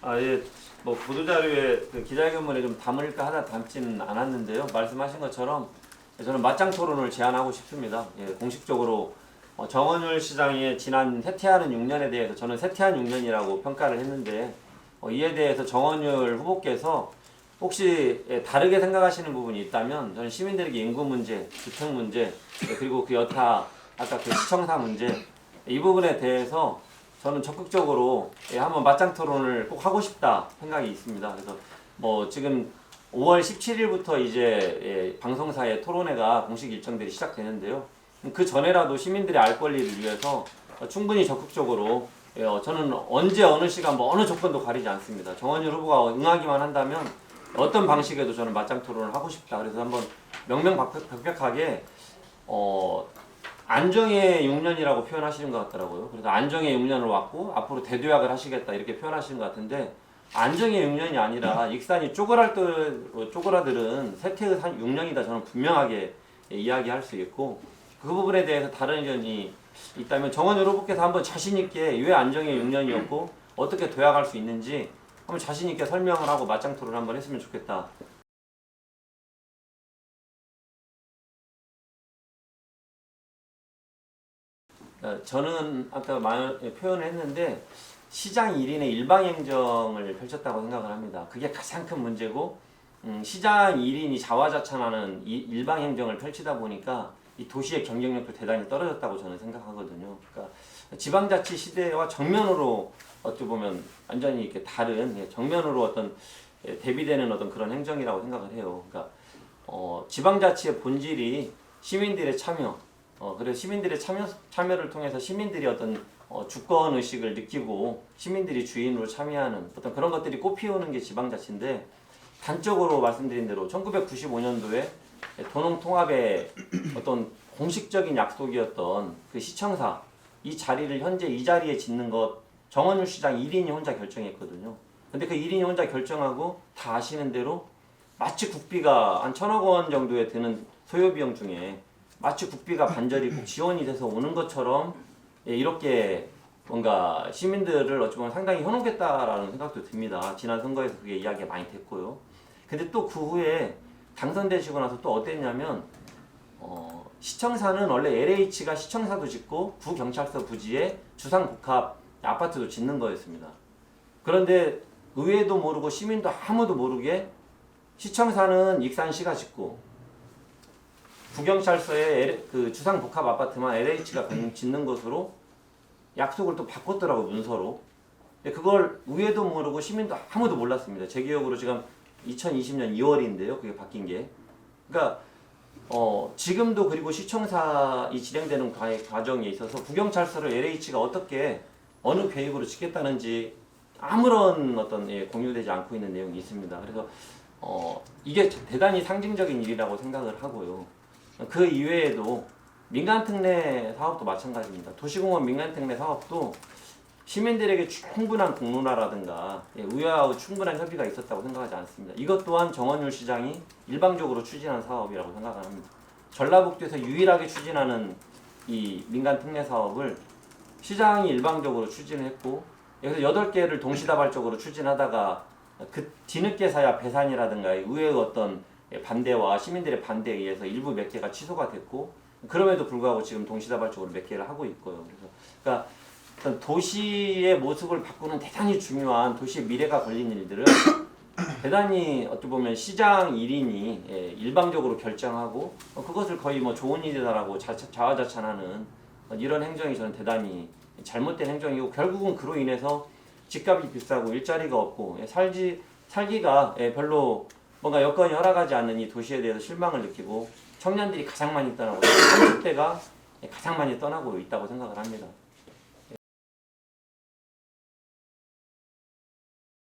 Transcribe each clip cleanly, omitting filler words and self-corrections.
예. 뭐 보도자료에 그 기자회견문에 좀 담을까 하다 담지는 않았는데요. 말씀하신 것처럼 저는 맞짱 토론을 제안하고 싶습니다. 예, 공식적으로 정원율 시장의 지난 쇠퇴하는 6년에 대해서 저는 쇠퇴한 6년이라고 평가를 했는데 이에 대해서 정원율 후보께서 혹시 다르게 생각하시는 부분이 있다면 저는 시민들에게 인구 문제, 주택 문제, 그리고 그 여타 아까 그 시청사 문제 이 부분에 대해서 저는 적극적으로 한번 맞짱 토론을 꼭 하고 싶다 생각이 있습니다. 그래서 뭐 지금 5월 17일부터 이제 방송사의 토론회가 공식 일정들이 시작되는데요. 그 전에라도 시민들의 알 권리를 위해서 충분히 적극적으로 저는 언제 어느 시간 뭐 어느 조건도 가리지 않습니다. 정원율 후보가 응하기만 한다면 어떤 방식에도 저는 맞짱 토론을 하고 싶다. 그래서 한번 명명백백하게 안정의 6년이라고 표현하시는 것 같더라고요. 그래서 안정의 6년을 왔고 앞으로 대도약을 하시겠다 이렇게 표현하시는 것 같은데 안정의 6년이 아니라 익산이 쪼그라들은 쇠퇴의 6년이다 저는 분명하게 이야기할 수 있고 그 부분에 대해서 다른 의견이 있다면 정원율 후보께서 한번 자신 있게 왜 안정의 6년이었고 어떻게 도약할 수 있는지 한번 자신 있게 설명을 하고 맞짱 토론을 한번 했으면 좋겠다. 저는 아까 표현을 했는데 시장 1인의 일방행정을 펼쳤다고 생각을 합니다. 그게 가장 큰 문제고 시장 1인이 자화자찬하는 일방행정을 펼치다 보니까 이 도시의 경쟁력도 대단히 떨어졌다고 저는 생각하거든요. 그러니까 지방자치 시대와 정면으로 어찌 보면 완전히 이렇게 다른 정면으로 어떤 대비되는 어떤 그런 행정이라고 생각을 해요. 그러니까 지방자치의 본질이 시민들의 참여, 그래서 시민들의 참여를 통해서 시민들이 어떤 주권 의식을 느끼고 시민들이 주인으로 참여하는 어떤 그런 것들이 꽃피우는 게 지방자치인데 단적으로 말씀드린 대로 1995년도에 도농통합의 어떤 공식적인 약속이었던 그 시청사 이 자리를 현재 이 자리에 짓는 것 정원율 시장 1인이 혼자 결정했거든요. 근데 그 1인이 혼자 결정하고 다 아시는 대로 마치 국비가 한 1,000억 원 정도에 드는 소요비용 중에 마치 국비가 반절이 꼭 지원이 돼서 오는 것처럼 이렇게 뭔가 시민들을 어찌 보면 상당히 현혹했다라는 생각도 듭니다. 지난 선거에서 그게 이야기가 많이 됐고요. 근데 또 그 후에 당선되시고 나서 또 어땠냐면 시청사는 원래 LH가 시청사도 짓고 구경찰서 부지에 주상복합 아파트도 짓는 거였습니다. 그런데 의회도 모르고 시민도 아무도 모르게 시청사는 익산시가 짓고 구경찰서에 그 주상복합 아파트만 LH가 짓는 것으로 약속을 또 바꿨더라고 문서로. 그걸 의회도 모르고 시민도 아무도 몰랐습니다. 제 기억으로 지금 2020년 2월인데요. 그게 바뀐 게. 그러니까 지금도 그리고 시청사 이 진행되는 과정에 있어서 구경찰서를 LH가 어떻게 어느 계획으로 짓겠다는지 아무런 어떤 공유되지 않고 있는 내용이 있습니다. 그래서 이게 대단히 상징적인 일이라고 생각을 하고요. 그 이외에도 민간특례 사업도 마찬가지입니다. 도시공원 민간특례 사업도 시민들에게 충분한 공론화라든가 의회와 충분한 협의가 있었다고 생각하지 않습니다. 이것 또한 정원율 시장이 일방적으로 추진한 사업이라고 생각을 합니다. 전라북도에서 유일하게 추진하는 이 민간특례 사업을 시장이 일방적으로 추진을 했고 그래서 8개를 동시다발적으로 추진하다가 그 뒤늦게서야 배산이라든가 의회의 어떤 반대와 시민들의 반대에 의해서 일부 몇 개가 취소가 됐고 그럼에도 불구하고 지금 동시다발적으로 몇 개를 하고 있고요. 그러니까 도시의 모습을 바꾸는 대단히 중요한 도시의 미래가 걸린 일들을 대단히 어떻게 보면 시장 1인이 일방적으로 결정하고 그것을 거의 뭐 좋은 일이다라고 자화자찬하는 이런 행정이 저는 대단히 잘못된 행정이고 결국은 그로 인해서 집값이 비싸고 일자리가 없고 살기가 별로 뭔가 여건이 허락하지 않는 이 도시에 대해서 실망을 느끼고 청년들이 가장 많이 떠나고 30대가 가장 많이 떠나고 있다고 생각을 합니다.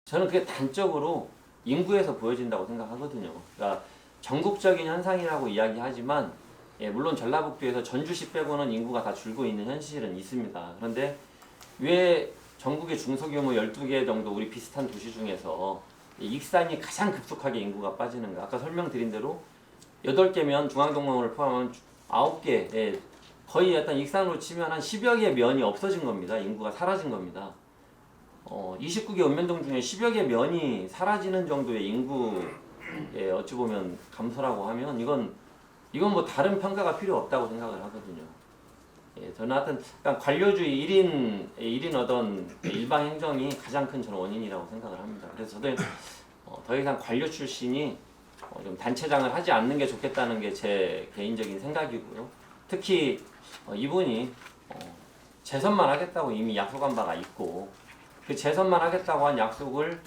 저는 그게 단적으로 인구에서 보여진다고 생각하거든요. 그러니까 전국적인 현상이라고 이야기하지만 물론 전라북도에서 전주시 빼고는 인구가 다 줄고 있는 현실은 있습니다. 그런데 왜 전국의 중소규모 12개 정도 우리 비슷한 도시 중에서 익산이 가장 급속하게 인구가 빠지는가? 아까 설명드린 대로 8개면 중앙동맹을 포함하면 9개 거의 약간 익산으로 치면 한 10여 개의 면이 없어진 겁니다. 인구가 사라진 겁니다. 29개 읍면동 중에 10여 개 면이 사라지는 정도의 인구의 어찌 보면 감소라고 하면 이건 뭐 다른 평가가 필요 없다고 생각을 하거든요. 예, 저는 하여튼 관료주의 1인 어떤 일방 행정이 가장 큰 저는 원인이라고 생각을 합니다. 그래서 저도 더 이상 관료 출신이 좀 단체장을 하지 않는 게 좋겠다는 게 제 개인적인 생각이고요. 특히 이분이 재선만 하겠다고 이미 약속한 바가 있고 그 재선만 하겠다고 한 약속을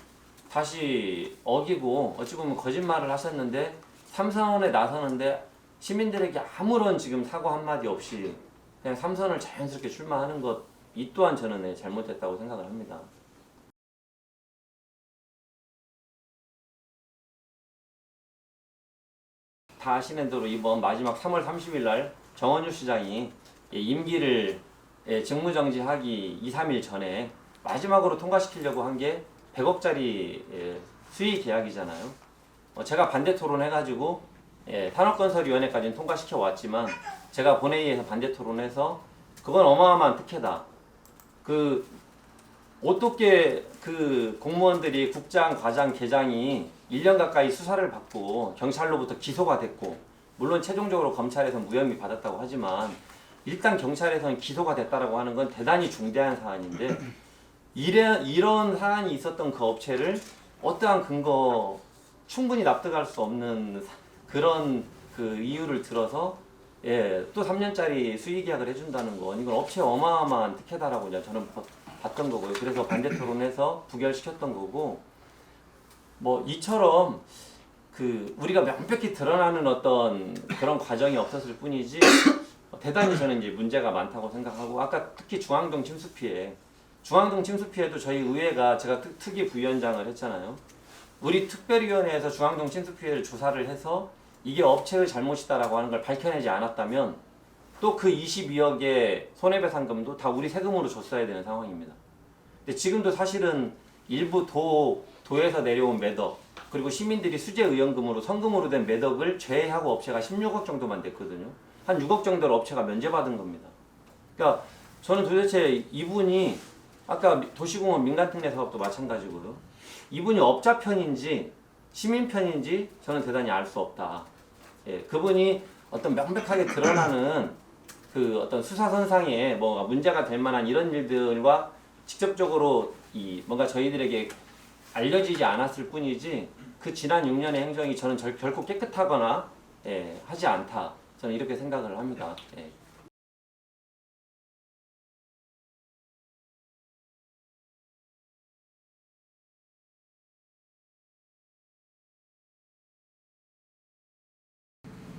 다시 어기고 어찌 보면 거짓말을 하셨는데 삼선에 나서는데 시민들에게 아무런 지금 사과 한마디 없이 그냥 삼선을 자연스럽게 출마하는 것 이 또한 저는 잘못됐다고 생각을 합니다. 다 아시는 대로 이번 마지막 3월 30일 날 정원유 시장이 임기를 직무정지하기 2, 3일 전에 마지막으로 통과시키려고 한 게 100억짜리 수의 계약이잖아요. 제가 반대 토론해가지고 산업건설위원회까지는 통과시켜 왔지만 제가 본회의에서 반대 토론해서 그건 어마어마한 특혜다. 어떻게 그 공무원들이 국장, 과장, 계장이 1년 가까이 수사를 받고 경찰로부터 기소가 됐고 물론 최종적으로 검찰에서 무혐의 받았다고 하지만 일단 경찰에서는 기소가 됐다라고 하는 건 대단히 중대한 사안인데 이런 사안이 있었던 그 업체를 어떠한 근거 충분히 납득할 수 없는 그런 그 이유를 들어서 또 3년짜리 수의 계약을 해준다는 건 이건 업체에 어마어마한 특혜다라고 이제 저는 봤던 거고요. 그래서 반대 토론해서 부결시켰던 거고 뭐 이처럼 우리가 명백히 드러나는 어떤 그런 과정이 없었을 뿐이지 대단히 저는 이제 문제가 많다고 생각하고 아까 특히 중앙동 침수 피해도 저희 의회가 제가 특위 부위원장을 했잖아요. 우리 특별위원회에서 중앙동 침수 피해를 조사를 해서 이게 업체의 잘못이다라고 하는 걸 밝혀내지 않았다면 또 그 22억의 손해배상금도 다 우리 세금으로 줬어야 되는 상황입니다. 근데 지금도 사실은 일부 도에서 내려온 매덕 그리고 시민들이 수재의원금으로 성금으로 된 매덕을 제외하고 업체가 16억 정도만 됐거든요. 한 6억 정도를 업체가 면제받은 겁니다. 그러니까 저는 도대체 이분이 아까 도시공원 민간특례 사업도 마찬가지고요. 이분이 업자 편인지 시민 편인지 저는 대단히 알 수 없다. 그분이 어떤 명백하게 드러나는 그 어떤 수사선상에 뭐가 문제가 될 만한 이런 일들과 직접적으로 뭔가 저희들에게 알려지지 않았을 뿐이지 그 지난 6년의 행정이 저는 결코 깨끗하거나 하지 않다. 저는 이렇게 생각을 합니다.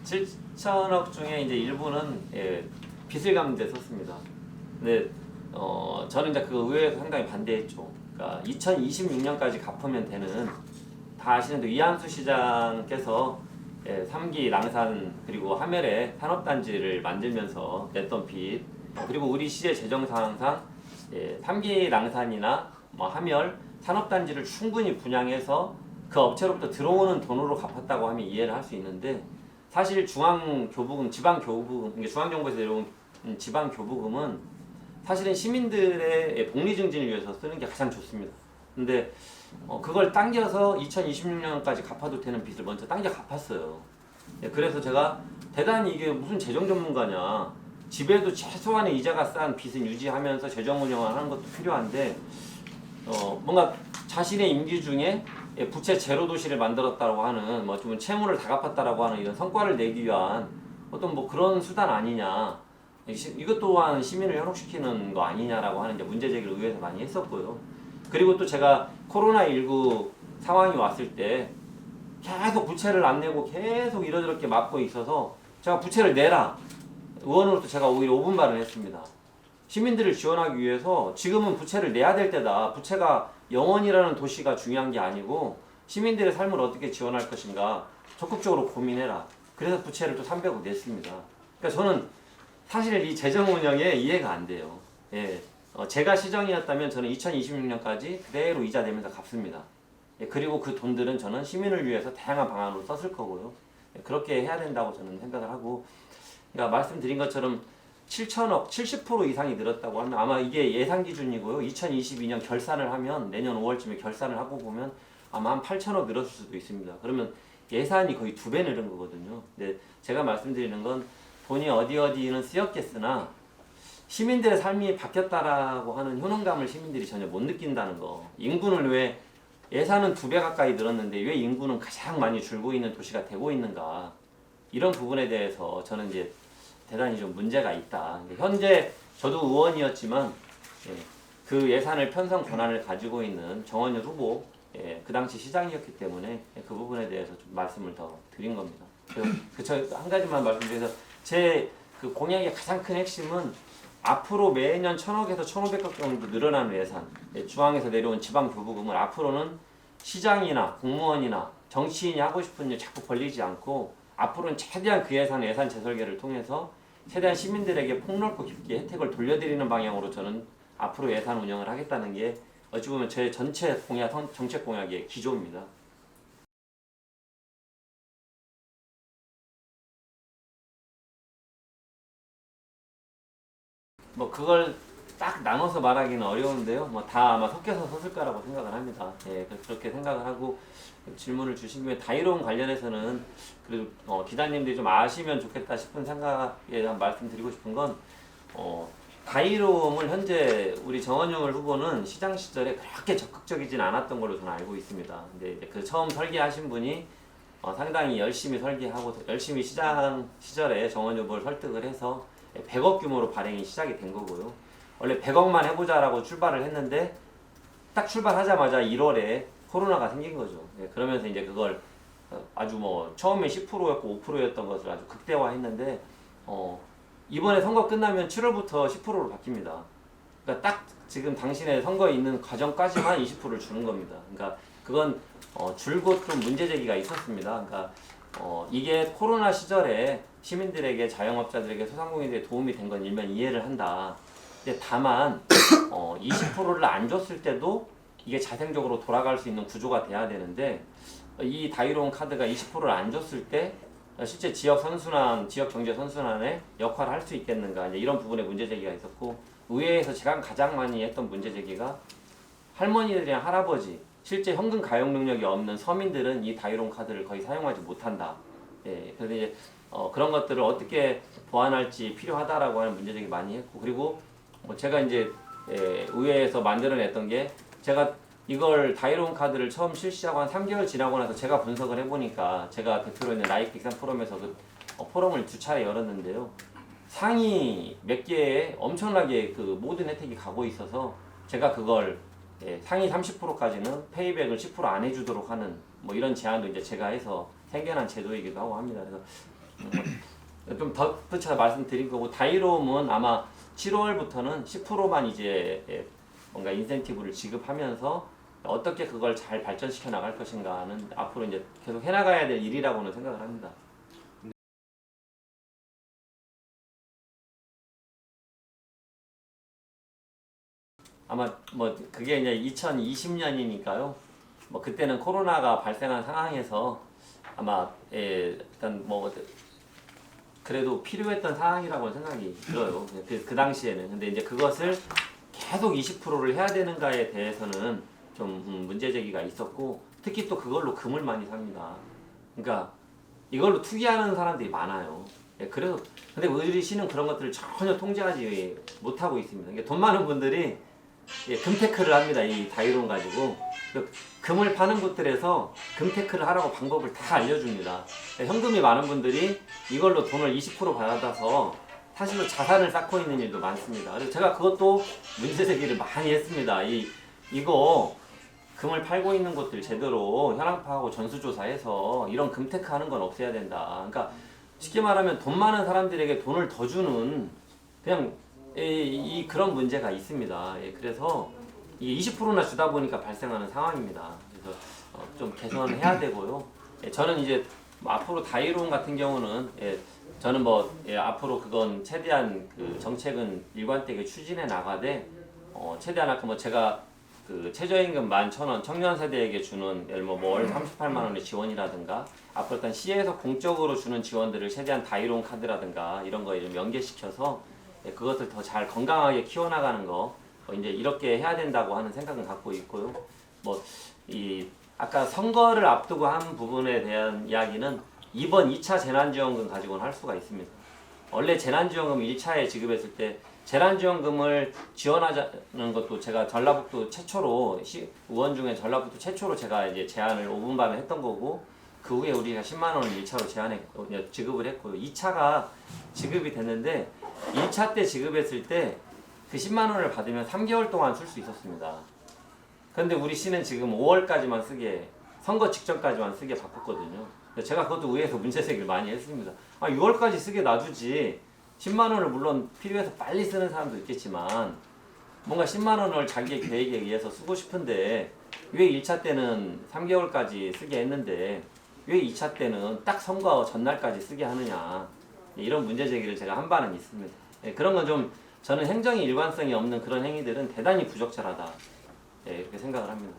칠 7천억 중에 이제 일부는 빚을 갚는 데 썼습니다. 근데 저는 이제 그 의회에서 상당히 반대했죠. 그러니까 2026년까지 갚으면 되는 다 아시는 대로 이한수 시장께서 3기 랑산 그리고 하멸에 산업단지를 만들면서 냈던 빚 그리고 우리 시의 재정 상황상 3기 랑산이나 뭐 하멸 산업단지를 충분히 분양해서 그 업체로부터 들어오는 돈으로 갚았다고 하면 이해를 할 수 있는데 사실 중앙교부금, 지방교부금, 중앙정부에서 내려온 지방교부금은 사실은 시민들의 복리 증진을 위해서 쓰는 게 가장 좋습니다. 근데 그걸 당겨서 2026년까지 갚아도 되는 빚을 먼저 당겨 갚았어요. 그래서 제가 대단히 이게 무슨 재정 전문가냐. 집에도 최소한의 이자가 싼 빚은 유지하면서 재정 운영을 하는 것도 필요한데 뭔가 자신의 임기 중에 부채 제로 도시를 만들었다고 하는 뭐 좀 채무를 다 갚았다라고 하는 이런 성과를 내기 위한 어떤 뭐 그런 수단 아니냐. 이것 또한 시민을 현혹시키는 거 아니냐라고 하는 이제 문제 제기를 의회에서 많이 했었고요. 그리고 또 제가 코로나19 상황이 왔을 때 계속 부채를 안 내고 계속 이러저렇게 막고 있어서 제가 부채를 내라. 의원으로서 제가 오히려 5분발을 했습니다. 시민들을 지원하기 위해서 지금은 부채를 내야 될 때다. 부채가 영원이라는 도시가 중요한 게 아니고 시민들의 삶을 어떻게 지원할 것인가 적극적으로 고민해라. 그래서 부채를 또 300억 냈습니다. 그러니까 저는 사실 이 재정 운영에 이해가 안 돼요. 제가 시정이었다면 저는 2026년까지 그대로 이자 내면서 갚습니다. 그리고 그 돈들은 저는 시민을 위해서 다양한 방안으로 썼을 거고요. 그렇게 해야 된다고 저는 생각을 하고, 그러니까 말씀드린 것처럼 7천억, 70% 이상이 늘었다고 하면 아마 이게 예상 기준이고요. 2022년 결산을 하면 내년 5월쯤에 결산을 하고 보면 아마 한 8천억 늘었을 수도 있습니다. 그러면 예산이 거의 2배 늘은 거거든요. 근데 제가 말씀드리는 건 돈이 어디는 쓰였겠으나 시민들의 삶이 바뀌었다라고 하는 효능감을 시민들이 전혀 못 느낀다는 거. 인구는 왜 예산은 2배 가까이 늘었는데 왜 인구는 가장 많이 줄고 있는 도시가 되고 있는가. 이런 부분에 대해서 저는 이제 대단히 좀 문제가 있다. 현재 저도 의원이었지만 그 예산을 편성 권한을 가지고 있는 정원효 후보 그 당시 시장이었기 때문에 그 부분에 대해서 좀 말씀을 더 드린 겁니다. 그래서 한 가지만 말씀드려서 제 그 공약의 가장 큰 핵심은 앞으로 매년 1,000억에서 1,500억 정도 늘어나는 예산, 중앙에서 내려온 지방교부금을 앞으로는 시장이나 공무원이나 정치인이 하고 싶은 일 자꾸 벌리지 않고 앞으로는 최대한 그 예산 재설계를 통해서 최대한 시민들에게 폭넓고 깊게 혜택을 돌려드리는 방향으로 저는 앞으로 예산 운영을 하겠다는 게 어찌 보면 제 전체 공약, 정책 공약의 기조입니다. 뭐 그걸 딱 나눠서 말하기는 어려운데요. 뭐 다 아마 섞여서 썼을 거라고 생각을 합니다. 그렇게 생각을 하고 질문을 주신 김에 다이론 관련해서는 그래도 기자님들이 좀 아시면 좋겠다 싶은 생각에 대한 말씀드리고 싶은 건 다이롬을 현재 우리 정원용 후보는 시장 시절에 그렇게 적극적이진 않았던 걸로 저는 알고 있습니다. 근데 이제 그 처음 설계하신 분이 상당히 열심히 설계하고 열심히 시장 시절에 정원용 후보를 설득을 해서 100억 규모로 발행이 시작이 된 거고요. 원래 100억만 해보자라고 출발을 했는데 딱 출발하자마자 1월에 코로나가 생긴 거죠. 그러면서 이제 그걸 아주 뭐 처음에 10%였고 5%였던 것을 아주 극대화했는데 이번에 선거 끝나면 7월부터 10%로 바뀝니다. 그러니까 딱 지금 당신의 선거에 있는 과정까지만 20%를 주는 겁니다. 그러니까 그건 줄곧 좀 문제 제기가 있었습니다. 그러니까 이게 코로나 시절에 시민들에게 자영업자들에게 소상공인들에게 도움이 된 건 일면 이해를 한다. 근데 다만 20%를 안 줬을 때도 이게 자생적으로 돌아갈 수 있는 구조가 돼야 되는데 이 다이로운 카드가 20%를 안 줬을 때 실제 지역 선순환, 지역 경제 선순환에 역할을 할 수 있겠는가 이제 이런 부분에 문제 제기가 있었고 의회에서 제가 가장 많이 했던 문제 제기가 할머니들이랑 할아버지 실제 현금 가용 능력이 없는 서민들은 이 다이로운 카드를 거의 사용하지 못한다. 그래서 이제 그런 것들을 어떻게 보완할지 필요하다라고 하는 문제 제기 많이 했고 그리고 제가 이제 의회에서 만들어냈던 게 제가 이걸 다이로운 카드를 처음 실시하고 한 3개월 지나고 나서 제가 분석을 해보니까 제가 대표로 있는 라이프 익산 포럼에서 그 포럼을 2차례 열었는데요. 상위 몇 개에 엄청나게 그 모든 혜택이 가고 있어서 제가 그걸 상위 30%까지는 페이백을 10% 안 해주도록 하는 뭐 이런 제안도 이제 제가 해서 생겨난 제도이기도 하고 합니다. 그래서 좀 덧붙여 말씀드린 거고 다이로움은 아마 7월부터는 10%만 이제 뭔가 인센티브를 지급하면서 어떻게 그걸 잘 발전시켜 나갈 것인가는 앞으로 이제 계속 해나가야 될 일이라고는 생각을 합니다. 아마 뭐 그게 이제 2020년이니까요. 뭐 그때는 코로나가 발생한 상황에서 아마 일단 뭐 그래도 필요했던 상황이라고 생각이 들어요. 그 당시에는. 근데 이제 그것을 계속 20%를 해야 되는가에 대해서는 좀 문제 제기가 있었고 특히 또 그걸로 금을 많이 삽니다. 그러니까 이걸로 투기하는 사람들이 많아요. 그래서 근데 우리 시는 그런 것들을 전혀 통제하지 못하고 있습니다. 그러니까 돈 많은 분들이 금테크를 합니다. 이 다이론 가지고 금을 파는 곳들에서 금테크를 하라고 방법을 다 알려줍니다. 현금이 많은 분들이 이걸로 돈을 20% 받아서 사실로 자산을 쌓고 있는 일도 많습니다. 그래서 제가 그것도 문제 제기를 많이 했습니다. 이거 금을 팔고 있는 곳들 제대로 현황파하고 전수조사해서 이런 금테크 하는 건 없애야 된다. 그러니까 쉽게 말하면 돈 많은 사람들에게 돈을 더 주는 그냥 그런 문제가 있습니다. 그래서 이게 20%나 주다 보니까 발생하는 상황입니다. 그래서 좀 개선해야 되고요. 저는 이제 앞으로 다이로운 같은 경우는 저는 앞으로 그건 최대한 그 정책은 일관되게 추진해 나가되 최대한 아까 제가 그 최저임금 11,000원 청년 세대에게 주는 예를 월 38만 원의 지원이라든가 앞으로 일단 시에서 공적으로 주는 지원들을 최대한 다이로운 카드라든가 이런 거에 좀 연계시켜서 그것을 더 잘 건강하게 키워나가는 거 이제 이렇게 해야 된다고 하는 생각은 갖고 있고요. 뭐 이 아까 선거를 앞두고 한 부분에 대한 이야기는 이번 2차 재난지원금 가지고는 할 수가 있습니다. 원래 재난지원금 1차에 지급했을 때 재난지원금을 지원하자는 것도 제가 전라북도 최초로 의원 중에 전라북도 최초로 제가 이제 제안을 5분 밤에 했던 거고 그 후에 우리가 10만 원을 1차로 지급을 했고요. 2차가 지급이 됐는데 1차 때 지급했을 때 그 10만 원을 받으면 3개월 동안 쓸 수 있었습니다. 그런데 우리 시는 지금 5월까지만 쓰게 선거 직전까지만 쓰게 바꿨거든요. 제가 그것도 의회에서 문제 제기를 많이 했습니다. 6월까지 쓰게 놔두지 10만 원을 물론 필요해서 빨리 쓰는 사람도 있겠지만 뭔가 10만 원을 자기의 계획에 의해서 쓰고 싶은데 왜 1차 때는 3개월까지 쓰게 했는데 왜 2차 때는 딱 선거 전날까지 쓰게 하느냐 이런 문제 제기를 제가 한 바는 있습니다. 그런 건 좀 저는 행정의 일관성이 없는 그런 행위들은 대단히 부적절하다 이렇게 생각을 합니다.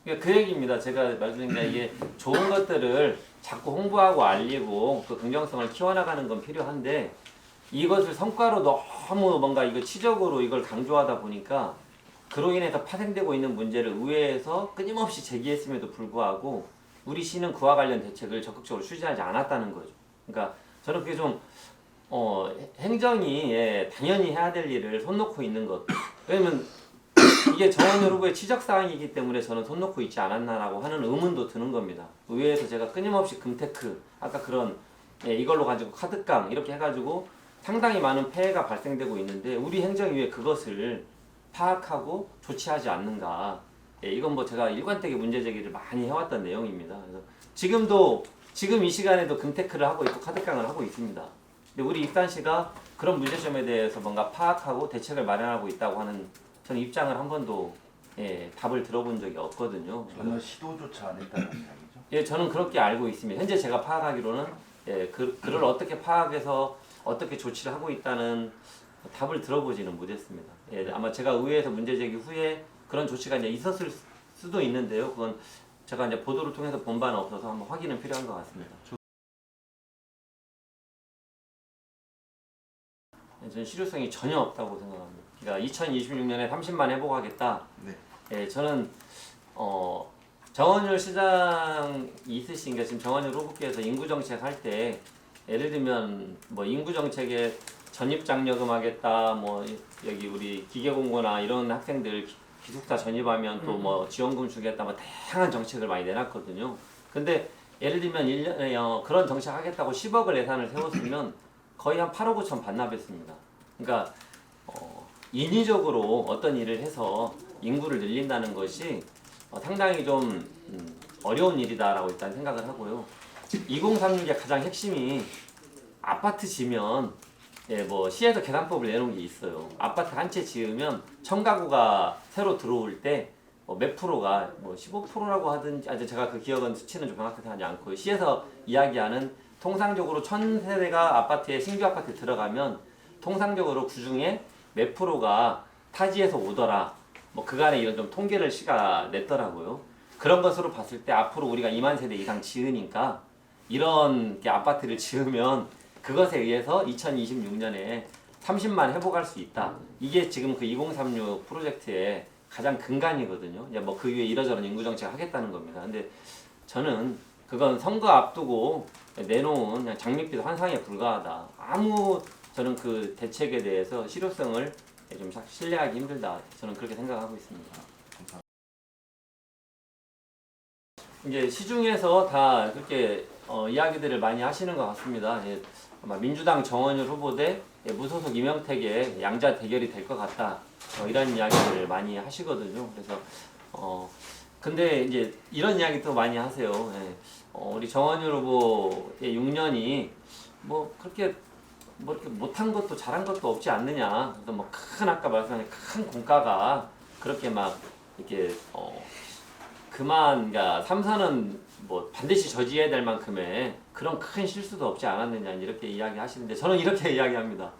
그 얘기입니다. 제가 말씀드린 게 이게 좋은 것들을 자꾸 홍보하고 알리고 그 긍정성을 키워나가는 건 필요한데 이것을 성과로 너무 뭔가 이거 치적으로 이걸 강조하다 보니까 그로 인해서 파생되고 있는 문제를 의회에서 끊임없이 제기했음에도 불구하고 우리 시는 그와 관련 대책을 적극적으로 추진하지 않았다는 거죠. 그러니까 저는 그게 좀 행정이 당연히 해야 될 일을 손 놓고 있는 것. 왜냐면 이게 정원열 후보의 지적사항이기 때문에 저는 손 놓고 있지 않았나라고 하는 의문도 드는 겁니다. 의회에서 제가 끊임없이 금테크, 아까 그런 이걸로 가지고 카드깡 이렇게 해가지고 상당히 많은 폐해가 발생되고 있는데 우리 행정위에 그것을 파악하고 조치하지 않는가. 이건 뭐 제가 일관되게 문제 제기를 많이 해왔던 내용입니다. 그래서 지금 이 시간에도 금테크를 하고 있고 카드깡을 하고 있습니다. 근데 우리 익산시가 그런 문제점에 대해서 뭔가 파악하고 대책을 마련하고 있다고 하는 저는 입장을 한 번도 답을 들어본 적이 없거든요. 전혀 시도조차 안 했다는 이야기죠? 예, 저는 그렇게 알고 있습니다. 현재 제가 파악하기로는 그를 어떻게 파악해서 어떻게 조치를 하고 있다는 답을 들어보지는 못했습니다. 아마 제가 의회에서 문제 제기 후에 그런 조치가 이제 있었을 수도 있는데요. 그건 제가 이제 보도를 통해서 본 바는 없어서 한번 확인은 필요한 것 같습니다. 저는 실효성이 전혀 없다고 생각합니다. 그러니까 2026년에 30만 회복하겠다. 네. 저는 정원열 시장이 있으신가 지금 정원열 후보께서 인구정책 할 때 예를 들면 뭐 인구정책에 전입장려금 하겠다, 뭐 여기 우리 기계공고나 이런 학생들 기숙사 전입하면 또 뭐 지원금 주겠다, 뭐 다양한 정책을 많이 내놨거든요. 근데 예를 들면 1년에 그런 정책 하겠다고 10억을 예산을 세웠으면 거의 한 8억 5천 반납했습니다. 그러니까 인위적으로 어떤 일을 해서 인구를 늘린다는 것이 상당히 좀 어려운 일이다라고 일단 생각을 하고요. 2036의 가장 핵심이 아파트 지면 뭐 시에서 계산법을 내놓은 게 있어요. 아파트 한 채 지으면 청가구가 새로 들어올 때 몇 프로가 뭐 15%라고 하든지 제가 그 기억은 수치는 좀 정확하게 하지 않고요. 시에서 이야기하는 통상적으로 1000세대가 아파트에 신규 아파트에 들어가면 통상적으로 그 중에 몇 프로가 타지에서 오더라. 뭐 그간에 이런 좀 통계를 시가 냈더라고요. 그런 것으로 봤을 때 앞으로 우리가 2만 세대 이상 지으니까 이런 아파트를 지으면 그것에 의해서 2026년에 30만 회복할 수 있다. 이게 지금 그 2036 프로젝트의 가장 근간이거든요. 이제 뭐 그 위에 이러저런 인구정책 하겠다는 겁니다. 근데 저는 그건 선거 앞두고 내놓은 그냥 장밋빛 환상에 불과하다. 저는 그 대책에 대해서 실효성을 좀 신뢰하기 힘들다. 저는 그렇게 생각하고 있습니다. 이제 시중에서 다 그렇게 이야기들을 많이 하시는 것 같습니다. 아마 민주당 정원열 후보 대 무소속 이명택의 양자 대결이 될 것 같다. 이런 이야기들을 많이 하시거든요. 그래서 근데 이제 이런 이야기도 많이 하세요. 우리 정원열 후보의 6년이 뭐 그렇게 뭐 이렇게 못한 것도 잘한 것도 없지 않느냐. 그래서 뭐 큰 아까 말씀하신 큰 공과가 그렇게 막 이렇게 그러니까 삼선은 뭐 반드시 저지해야 될 만큼의 그런 큰 실수도 없지 않았느냐 이렇게 이야기하시는데 저는 이렇게 이야기합니다.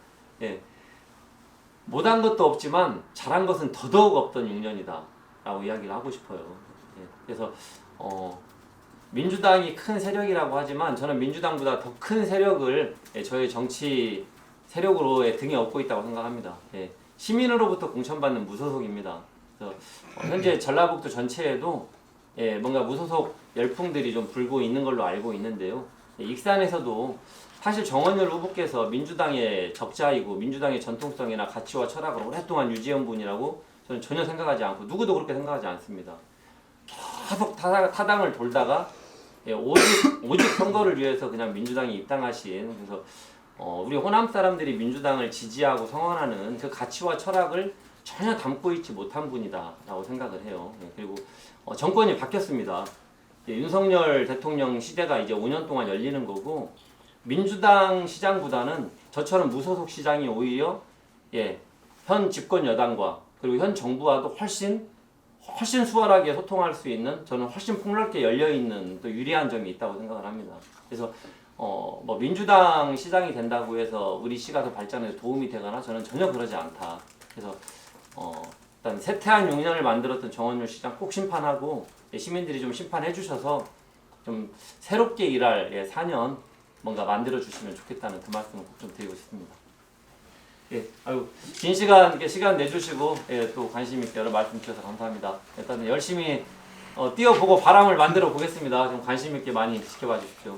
못한 것도 없지만 잘한 것은 더더욱 없던 6년이다 라고 이야기를 하고 싶어요. 그래서 민주당이 큰 세력이라고 하지만 저는 민주당보다 더 큰 세력을 저희 정치 세력으로 등에 업고 있다고 생각합니다. 시민으로부터 공천받는 무소속입니다. 그래서 현재 전라북도 전체에도 뭔가 무소속 열풍들이 좀 불고 있는 걸로 알고 있는데요. 익산에서도 사실 정원열 후보께서 민주당의 적자이고 민주당의 전통성이나 가치와 철학을 오랫동안 유지한 분이라고 저는 전혀 생각하지 않고 누구도 그렇게 생각하지 않습니다. 계속 타당을 돌다가 오직 선거를 위해서 그냥 민주당에 입당하신 그래서 우리 호남 사람들이 민주당을 지지하고 성원하는 그 가치와 철학을 전혀 담고 있지 못한 분이다라고 생각을 해요. 그리고 정권이 바뀌었습니다. 윤석열 대통령 시대가 이제 5년 동안 열리는 거고 민주당 시장보다는 저처럼 무소속 시장이 오히려 현 집권 여당과 그리고 현 정부와도 훨씬 수월하게 소통할 수 있는 저는 훨씬 폭넓게 열려 있는 또 유리한 점이 있다고 생각을 합니다. 그래서 뭐 민주당 시장이 된다고 해서 우리 시가 더 발전에 도움이 되거나 저는 전혀 그러지 않다. 그래서 일단 세태한 6년을 만들었던 정원열 시장 꼭 심판하고 시민들이 좀 심판해 주셔서 좀 새롭게 일할 4년 뭔가 만들어 주시면 좋겠다는 그 말씀을 꼭 좀 드리고 싶습니다. 긴 시간 내주시고 또 관심 있게 여러 말씀 주셔서 감사합니다. 일단 열심히 뛰어보고 바람을 만들어 보겠습니다. 좀 관심 있게 많이 지켜봐 주십시오.